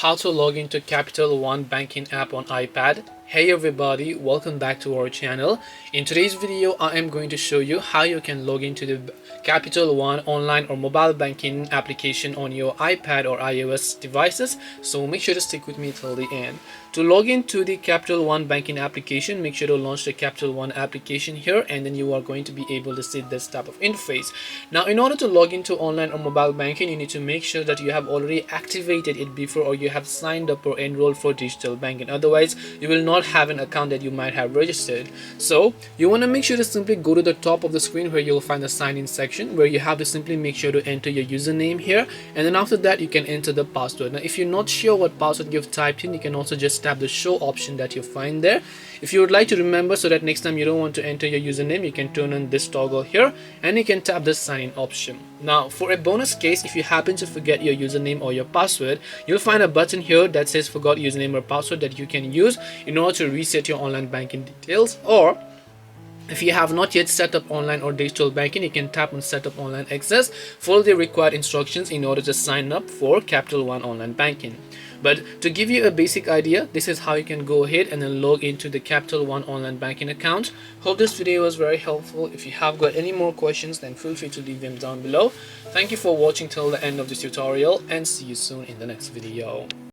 how to log into Capital One banking app on iPad. Hey everybody, welcome back to our channel. In today's video I am going to show you how you can log into the Capital One online or mobile banking application on your iPad or iOS devices, so make sure to stick with me till the end. To log into the Capital One banking application, make sure to launch the Capital One application here, and then you are going to be able to see this type of interface. Now in order to log into online or mobile banking, you need to make sure that you have already activated it before, or you have signed up or enrolled for digital banking. Otherwise you will not have an account that you might have registered. So you want to make sure to simply go to the top of the screen where you'll find the sign in section, where you have to simply make sure to enter your username here, and then after that you can enter the password. Now if you're not sure what password you've typed in, you can also just tap the show option that you find there. If you would like to remember, so that next time you don't want to enter your username, you can turn on this toggle here and you can tap the sign in option. Now for a bonus case, if you happen to forget your username or your password, you'll find a button here that says forgot username or password that you can use in order to reset your online banking details. Or if you have not yet set up online or digital banking, you can tap on set up online access, follow the required instructions in order to sign up for Capital One online banking. But to give you a basic idea, this is how you can go ahead and then log into the Capital One online banking account. Hope this video was very helpful. If you have got any more questions, then feel free to leave them down below. Thank you for watching till the end of this tutorial, and see you soon in the next video.